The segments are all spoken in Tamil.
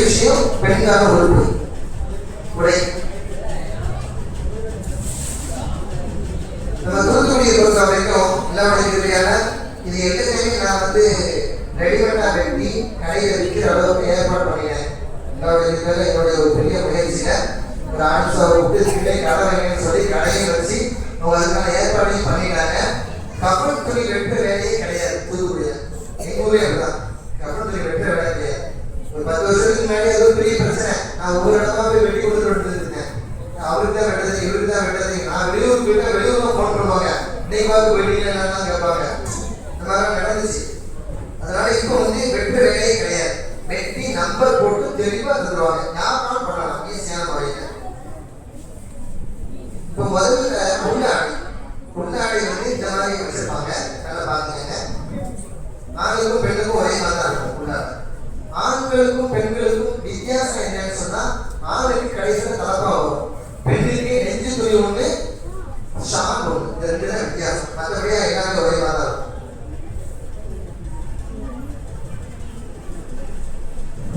விஷயம் பெண்கான உறுப்பு உடை. நம்ம தூத்துக்குடியை பொறுத்த வரைக்கும் இல்லாம இது எல்லாத்தையுமே நான் வந்து ரெடிமேடா வெட்டி கடையில் விற்கிற அளவுக்கு ஏற்பாடு பண்ணினேன். என்னுடைய ஒரு பெரிய முயற்சியில ஒரு ஆர்ட்ஸ் விட்டு கடை வைங்கன்னு சொல்லி கடையும் வச்சு அவங்க அதுக்கான ஏற்பாடையும் பண்ணிட்டாங்க. கப்பல் துணி வெட்டுற வேலையே கிடையாது தூத்துக்குடியில. எங்க ஊரே அப்படிதான், கப்பல் துணி வெட்டுற வேலை கிடையாது. ஒரு 10 வருஷத்துக்கு முன்னாடி ஏதோ பெரிய பிரச்சனை, நான் ஒவ்வொரு இடமா போய் வெட்டி கொடுத்துட்டு இருக்கேன். அவருக்கு தான் வெட்டது, இவருக்கு தான் வெட்டது. நான் வெளியூர் போயிட்டா வெளியூர்ல போன் பண்ணுவாங்க, இன்னைக்கு பார்த்து வெட்டிக்கலாம் கேட்பாங்க. இந்த மாதிரி நடந்துச்சு. அதனால இப்போ வந்து வெட்டுற வேலையே கிடையாது. வெட்டி நம்பர் போட்டு தெளிவா தந்துடுவாங்க, யாருனாலும் பண்ணலாம் ஈஸியான முறையில. இப்போ முதல்ல உள்ளாடை வந்து இந்த மாதிரி வச்சிருப்பாங்க. நல்லா பாருங்க, ஆண்களுக்கும் பெண்களுக்கும் ஒரே மாதிரி தான் இருக்கும் உள்ளாடை. ஆண்களுக்கும் பெண்களுக்கும் வித்தியாசம் என்னன்னு சொன்னா, ஆணுக்கு கடைசியில் தலப்பா வரும், பெண்ணுக்கு நெஞ்சு துணி ஒண்ணு ஷால் ஒண்ணு, இந்த ரெண்டு தான் வித்தியாசம். மற்றபடியா எல்லாமே ஒரே மாதிரி தான் இருக்கும்.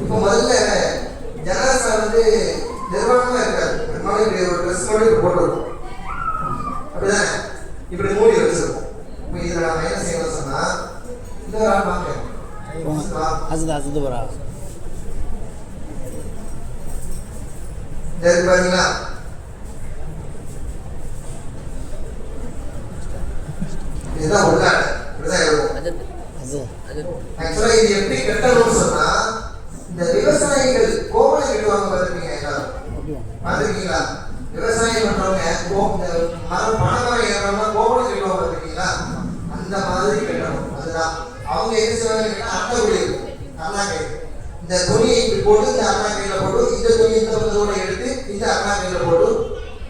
இப்போ முதல்ல ஜனாசா வந்து நிர்வாணமா இருக்காது, பெரும்பாலும் இப்படி ஒரு ட்ரெஸ் மட்டும் போட்டுருக்கும், அப்படிதானே? இப்படி மூடி வச்சிருக்கோம். இப்போ இதில் நம்ம என்ன செய்யணும் சொன்னா, இந்த ஒரு ஆள் வாங்க பாத்தீங்களா, இதுதான் உள்ளாடை, இப்படிதான் இருக்கும். ஆக்சுவலா இது எப்படி கட்டணும்னு சொன்னா, இந்த விவசாயிகள் கோவலை கட்டுவாங்க பார்த்துருக்கீங்க, எல்லாரும் பார்த்துருக்கீங்களா? விவசாயம் பண்றவங்க பணமரம் ஏறணும்னா கோவலை கட்டுவாங்க பார்த்துருக்கீங்களா? அந்த மாதிரி கட்டணும். அதுதான் அவங்க என்ன செய்வாங்க, அட்டை குடி அண்ணாக்கை, இந்த துணியை இப்படி போட்டு இந்த அண்ணாக்கையில போட்டு, இந்த துணி இந்த பக்கத்தோட எடுத்து இந்த அண்ணாக்கையில போட்டு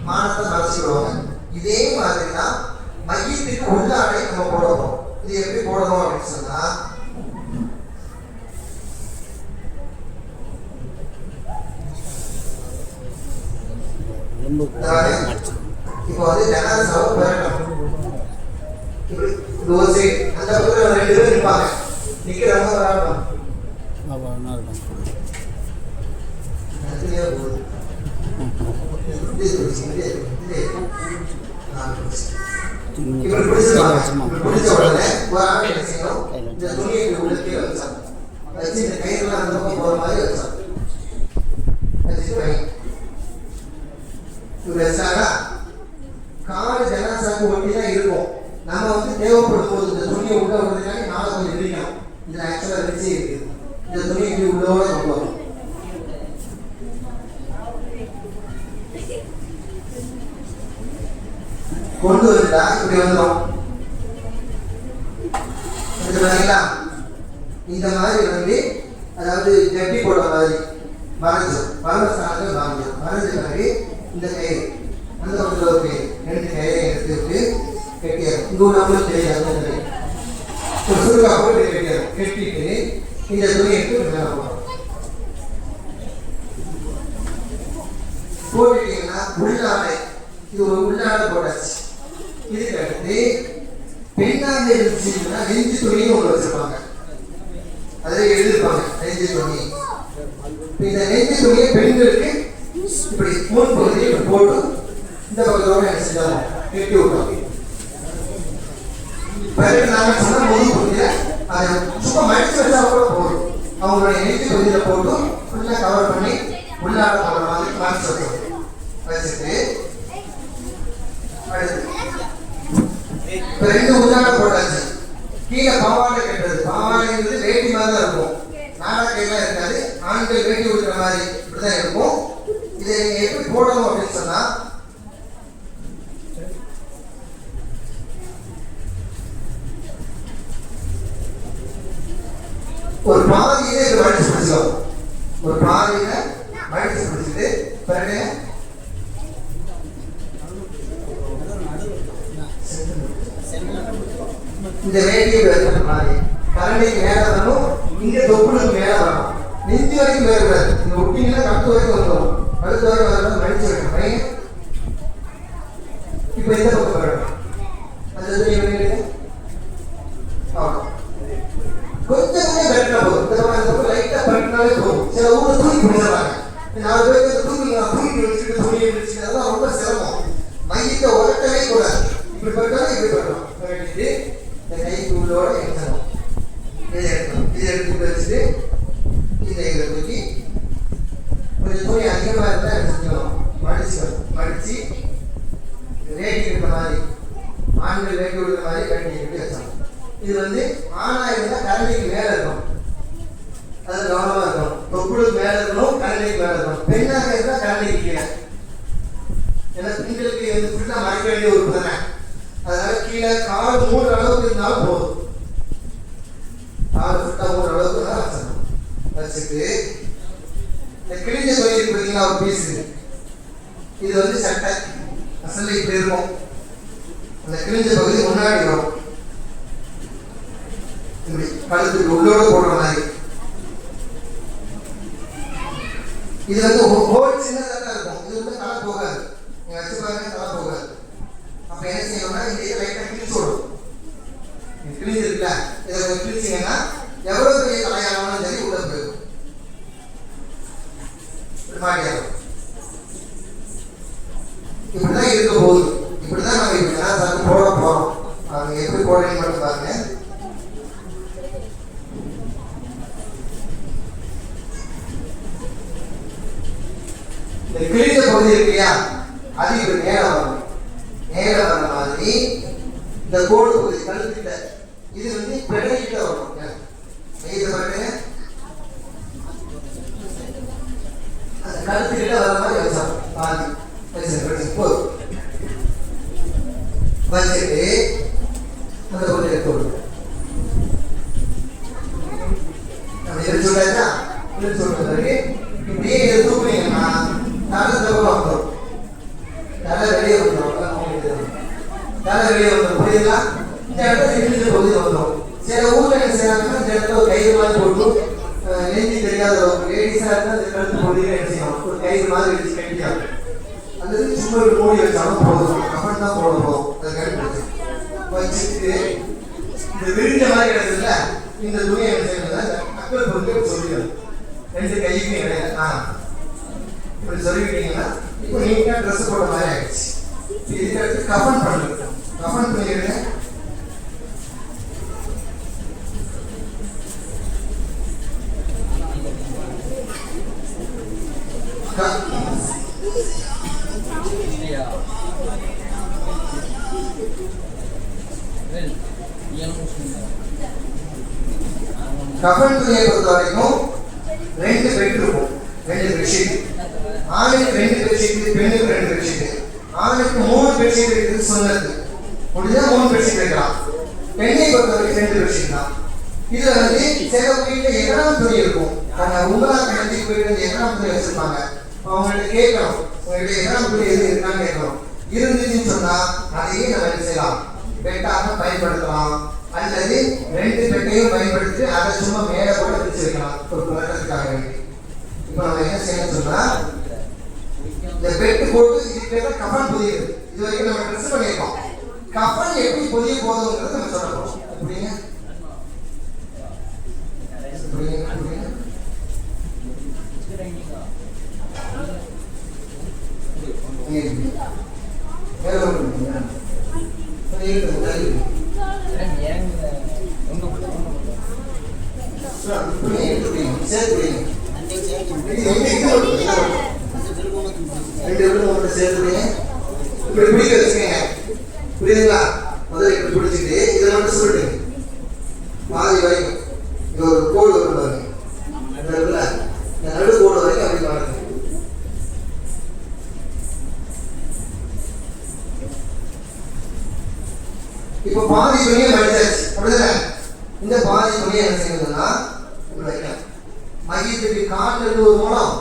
மானத்தை மறைச்சி விடுவாங்க. இதே மாதிரி தான் மையத்துக்கு உள்ளாடை நம்ம போடணும். இது எப்படி போடணும் அப்படின்னு சொன்னா, இப்போ வந்து ஜனாசாவை பெறணும். இப்படி ஒரு சைடு அந்த பக்கத்துல 2 பேர் நிற்பாங்க, நிக்கிறவங்க வரணும். இப்படி பிடிச்ச உடனே ஒரு ஆள் என்ன செய்யணும், இந்த துணியை உள்ள கீழே வச்சாங்க, வச்சு இந்த கயிறுலாம் அந்த பக்கம் போற மாதிரி வச்சாங்க, வச்சுட்டு வச்சாங்க. காடு ஜனாசாக்கு ஒட்டி தான் இருக்கும். நம்ம வந்து தேவைப்படும் போது இந்த துணியை உள்ள விடுறதுக்காக நாளை கொஞ்சம் விரிக்கணும். இதுல ஆக்சுவலா வச்சு இருக்கு, இந்த துணி இப்படி உள்ளோட கொண்டு வரும். கொண்டு வந்துட்டா இப்படி வந்துடும். இந்த மாதிரி வந்து, அதாவது ஜட்டி போட்ட மாதிரி மறைஞ்சு மரண மறைஞ்ச பிறகு இந்த கயிறு அந்த பக்கத்தில் ஒரு கயிறு, 2 கயிறை எடுத்துட்டு கெட்டியாரு. இங்கே நம்மளும் தெரியாது, சுருக்கா போட்டு கெட்டியாரு. கெட்டிட்டு இந்த துணி எடுத்து மேலே போட்டுட்டீங்கன்னா உள்ளாடை, இது ஒரு உள்ளாடை போட்டாச்சு. இதுக்கு அடுத்து பெண்ணாக இருந்துச்சுன்னா நெஞ்சு துணியும் ஒன்று வச்சிருப்பாங்க, அதில் எழுதிருப்பாங்க நெஞ்சு துணி. இந்த நெஞ்சு துணியை பெண்களுக்கு இப்படி முன் பகுதியை இப்படி போட்டு இந்த பக்கத்தோட என்ன செஞ்சாங்க, கெட்டி விட்டோம். பிறகு நாங்கள் சொன்ன முன் பகுதியை அதை சும்மா மடிச்சு வச்சா கூட போதும். அவங்களுடைய நெஞ்சு பகுதியில் போட்டு ஃபுல்லாக கவர் பண்ணி உள்ளாட போகிற மாதிரி மாற்றி வச்சோம். வச்சுட்டு இப்போ 2 உள்ளாட போட்டாச்சு. கீழே பாவாடை கட்டுறது, பாவாடைங்கிறது வேட்டி மாதிரி தான் இருக்கும், நாடகையெல்லாம் இருக்காது. ஆண்கள் வேட்டி விடுற மாதிரி இப்படிதான் இருக்கும். இதை நீங்க எப்படி போடணும் அப்படின்னு சொன்னா, ஒரு பாதியில இது மடிச்சு பிடிச்சோம், ஒரு பாதியில மடிச்சு பிடிச்சிட்டு பிறகு இந்த வேட்டியை வைக்கிற மாதிரி கரண்டிக்கு மேல வரணும், இங்க தொப்புளுக்கு மேல வரணும், நெஞ்சு வரைக்கும் வேறுபடாது. இந்த ஒட்டிங்களா கழுத்து வரைக்கும் வந்துடும், கழுத்து வரைக்கும் வரணும், மடிச்சு வைக்கணும். இப்போ இந்த பக்கம் வரணும், அந்த கொஞ்சம் பெட்டா போதும். இந்த பக்கம் லைட்டா பட்டினாலே போதும். சில ஊர்ல தூக்கி பிடிச்சிடறாங்க. 4 பேருக்கு தூக்கி வச்சுட்டு துணியை பிடிச்சிட்டு அதெல்லாம் ரொம்ப சிரமம். மையத்தை உரட்டவே கூடாது. இப்படி பட்டாலும் இப்படி பட்டோம் கட்டிட்டு இந்த கைக்கு உள்ளோட எடுத்துடணும். இதை எடுத்து வச்சுட்டு இதை தூக்கி கொஞ்சம் துணி அதிகமாக இருந்தால் எடுத்துக்கணும். மடிச்சு வேட்டி இருக்கிற மாதிரி ஆண்கள் வேட்டி விடுற மாதிரி வேட்டி கட்டி வச்சோம். இது ஆணா இருந்தால் கரண்டிக்கு மேலே இருக்கும், அது கவனமாக இருக்கணும். தொப்புளுக்கு மேலே இருக்கணும், கரண்டிக்கு மேலே இருக்கணும். பெண்ணாக இருந்தால் கரண்டிக்கு கீழே. ஏன்னா பெண்களுக்கு ஃபுல்லாக மறைக்க வேண்டிய ஒரு தானே, அதனால கீழே கால் 3 அளவுக்கு இருந்தாலும் போதும். கால் ஃபுல்லாக 3 அளவுக்கு தான் வச்சணும். வச்சுட்டு இந்த கிழிஞ்ச துணி இருக்கு பார்த்தீங்களா, ஒரு பீஸு, இது சட்டை அசல் இப்படி இருக்கும். அந்த கிழிஞ்ச பகுதி முன்னாடி வரும், இப்படி கழுத்துக்கு உள்ளோட போடுற மாதிரி. இது ஹோல் சின்னதாக தான் இருக்கும். இது தலை போகாது, நீங்க வச்சு பாருங்க, தலை போகாது. அப்ப என்ன செய்யணும்னா இந்த இதை லைட்டாக கிழிச்சு விடும். கிழிஞ்சு இருக்குல்ல, இதை கொஞ்சம் கிழிச்சிங்கன்னா எவ்வளவு பெரிய தலையானாலும் சரி உள்ள போயிடும், மாட்டியாகும். இப்படிதான் இருக்க போகுது. இப்படிதான் நம்ம இப்படி போட போறோம். அவங்க எப்படி போடுறீங்க மட்டும் பாருங்க. இந்த கிழிஞ்ச பகுதி இருக்கு இல்லையா, அது இப்படி மேல வரணும். மேல வர மாதிரி இந்த கோடு பகுதி கழுத்துக்கிட்ட இது பெடகிட்ட வரணும். இது பாருங்க, அந்த கழுத்துக்கிட்ட வர மாதிரி வச்சோம். பாதி போதும். வச்சுட்டு அந்த கொஞ்சம் எடுத்து விடுங்க. நம்ம எடுத்து விட்டாச்சா, எடுத்து விட்ட பிறகு இப்படியே இதை தூக்குனீங்கன்னா தலை தகவல் வந்துடும். தலை வெளியே வந்துடும். தலை வெளியே வந்துடும், புரியுதுங்களா? இந்த இடத்துல இடிஞ்ச பகுதி வந்துடும். சில ஊர்ல என்ன செய்யறாங்கன்னா இந்த இடத்துல ஒரு கயிறு மாதிரி போட்டு நெஞ்சு தெரியாத லேடிஸா இருந்தால் இந்த கழுத்து பகுதியில் என்ன செய்யணும், ஒரு கயிறு மாதிரி வச்சு கட்டியாகும். அல்லது சும்மா ஒரு மூடி வச்சாலும் போதும், கமெண்ட் தான் போடணும். அதை கண்டுபிடிச்சு வச்சுட்டு இந்த விரிஞ்ச மாதிரி கிடைக்குதுல்ல, இந்த துணியை என்ன செய்யணும், அக்கல் பொருட்கள் சொல்லிடணும். 2 கைக்கும் இடையில இப்படி சொல்லிக்கிட்டீங்கன்னா இப்போ நீங்க ட்ரெஸ் போட்ட மாதிரி ஆயிடுச்சு. இதுக்கு அடுத்து கஃபன் பண்ணுறது. கஃபன் பண்ணிடுங்க. கஃபன் துணியை பொறுத்த வரைக்கும் 2 பெட் இருக்கும், 2 பெட்ஷீட். ஆணுக்கு 2 பெட்ஷீட், பெண்ணுக்கு 2 பெட்ஷீட். ஆணுக்கு 3 பெட்ஷீட் இருக்குது சொன்னது, முடிஞ்சா 3 பெட்ஷீட் வைக்கலாம். பெண்ணை பொறுத்த வரைக்கும் 2 பெட்ஷீட் தான். இதுல சில வீட்டுல எகராம் துணி இருக்கும். உங்களா கட்டி போயிட்டு எகராம் துணி வச்சிருப்பாங்க. அவங்கள்ட்ட கேட்கணும், உங்கள்கிட்ட எகராம் துணி எது இருக்கான்னு கேட்கணும். இருந்துச்சுன்னு சொன்னா அதையே நம்ம என்ன செய்யலாம், பெட்டாக பயன்படுத்தலாம். அல்லது 2 பெட்டையும் பயன்படுத்தி அதை சும்மா மேலே கூட பிரிச்சு வைக்கலாம் ஒரு பழக்கத்துக்காக வேண்டி. இப்போ நம்ம என்ன செய்யணும் சொன்னா, இந்த பெட்டு போட்டு இதுக்கு கஃபன் புதியது. இது வரைக்கும் நம்ம ட்ரெஸ் பண்ணியிருக்கோம். கஃபன் எப்படி புதிய போதுங்கிறத நம்ம சொல்ல போறோம். அப்படிங்க புரியுதுங்களா? முதல்ல இப்படி பிடிச்சிட்டு இதை மட்டும் சொல்லிட்டு பாதி வரைக்கும் இது ஒரு கோடு வரும் பாருங்க, இந்த நடு கோடு வரைக்கும் அப்படி பாருங்க. இப்போ பாதி துணியை மடிச்சாச்சு, அப்படிதானே? இந்த பாதி துணியை என்ன செய்யணும்னா இப்படி வைக்கலாம். மையத்துக்கு காலில் 1 முழம்,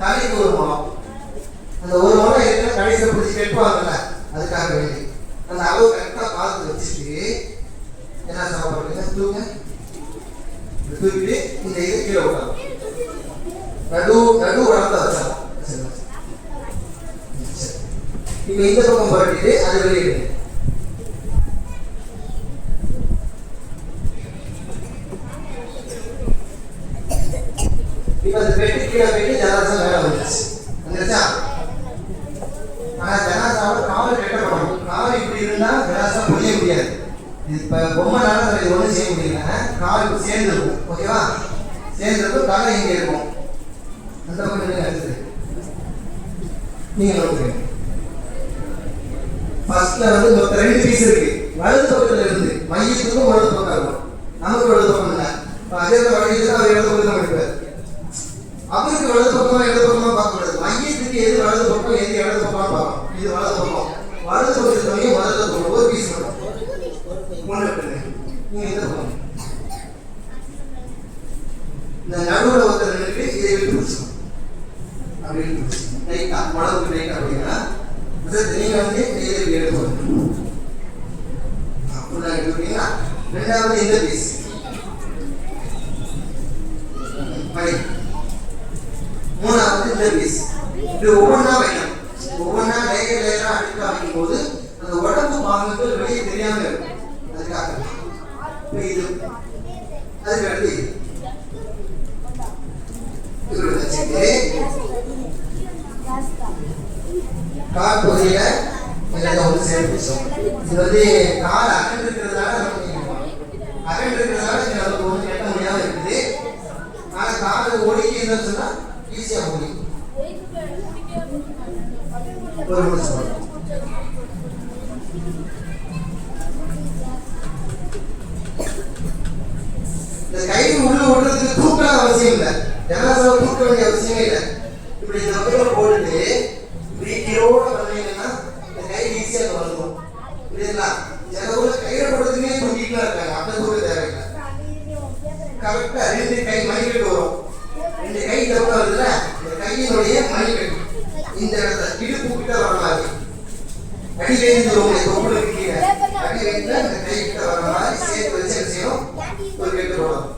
தலைக்கு 1 முழம். அந்த 1 முழம் இருக்கிற கடைசியில் பிடிச்சி கட்டுவாங்கல்ல, அதுக்காக வேண்டி அந்த அளவு கரெக்டாக பார்த்து வச்சுட்டு என்ன சாப்பிடுறீங்க, தூக்கிட்டு இந்த இது கீழே விடலாம். நடு உடம்புல வச்சாலும் இப்போ இந்த பக்கம் பரட்டிட்டு அது வெளியிடுங்க. இப்ப அந்த பெட்டு கீழே போயிட்டு ஜனாசா மேலே வந்துச்சு. வந்துருச்சா? ஆனால் ஜனாசாவை காவல் கட்டப்படணும். காவல் இப்படி இருந்தால் ஜனாசா புரிய முடியாது. இப்போ பொம்மைனால இது ஒன்றும் செய்ய முடியல. கால் சேர்ந்துருக்கும். ஓகேவா? சேர்ந்துருக்கும். தலை இங்கே இருக்கும். அந்த பக்கம் அடுத்தது நீங்கள் நோக்குறீங்க. ஃபர்ஸ்ட்ல வந்து மொத்தம் 2 பீஸ் இருக்கு. வலது பக்கத்துல இருந்து மையத்துக்கும் வலது பக்கம் இருக்கும். நமக்கு வலது பக்கம் இல்லை. அதே வழியில் அவர் இடது பக்கம் எடுப்பார். அவருக்கு வலது பக்கமா இடது பக்கமா பார்க்கக்கூடாது. மையத்துக்கு எது வலது பக்கம் எது இடது பக்கமா பார்க்கணும். இது வலது பக்கம். வலது பக்கத்துக்கு முதல்ல போகணும். ஒரு பீஸ் மட்டும் ஒன்று எடுத்துங்க. நீங்க எந்த பக்கம் இந்த நடுவில் ஒருத்தர் நின்று இதை விட்டு பிடிச்சோம். அப்படி விட்டு பிடிச்சோம். டைட்டா உடம்புக்கு டைட்டா அப்படின்னா நீங்க வந்து இதை எடுக்கணும். அப்படிதான் எடுத்துக்கிட்டீங்களா? ரெண்டாவது இந்த பீஸ் மூணாவது இந்த பீஸ். இது ஒவ்வொன்றா வைக்கணும். ஒவ்வொன்றா லேயர் லேயரா அடுக்க வைக்கும் போது அந்த உடம்பு பாகங்கள் வெளியே தெரியாம இருக்கும். அதுக்காக இது அதுக்கு அடுத்து இப்படி வச்சுட்டு கால் பகுதியில ஒன்று சேர்த்து இது வந்து கால் அகன்று இருக்கிறதுனால அகன்று இருக்கிறதுனால நமக்கு ஒன்று கட்ட முடியாம இருக்குது. ஆனா கால் ஒடுக்கி இருந்தான்னு சொன்னா ஈஸியா முடியும். ஒரு நிமிஷம் இந்த கை உள்ள ஓடுறதுக்கு தூக்கலாம் அவசியம் இல்லை. ஜனாசாவை தூக்க வேண்டிய அவசியமே இல்லை. இப்படி இந்த பக்கம் போட்டுட்டு வீட்டியோட பண்ணீங்கன்னா இந்த கை ஈஸியாக வந்துடும். புரியுதுங்களா? சில ஊர்ல கையில போடுறதுமே தூக்கிட்டுலாம் இருக்காங்க. அப்படி தூக்க தேவையில்லை. கரெக்டா 2 கை மணிக்கட்டு வரும். 2 கை தப்பா வருதுல, இந்த கையினுடைய மணிக்கட்டு இந்த இடத்துல இடுப்பு கிட்ட வர மாதிரி அடி வைத்து உங்களுக்கு கீழே அடி வைத்து இந்த கை கிட்ட வர மாதிரி சேர்த்து வச்சு என்ன செய்யணும்? ஒரு கட்டு போடணும்.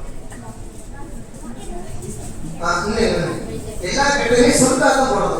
எல்லா கட்டுமே சுருக்கா தான் போடணும்.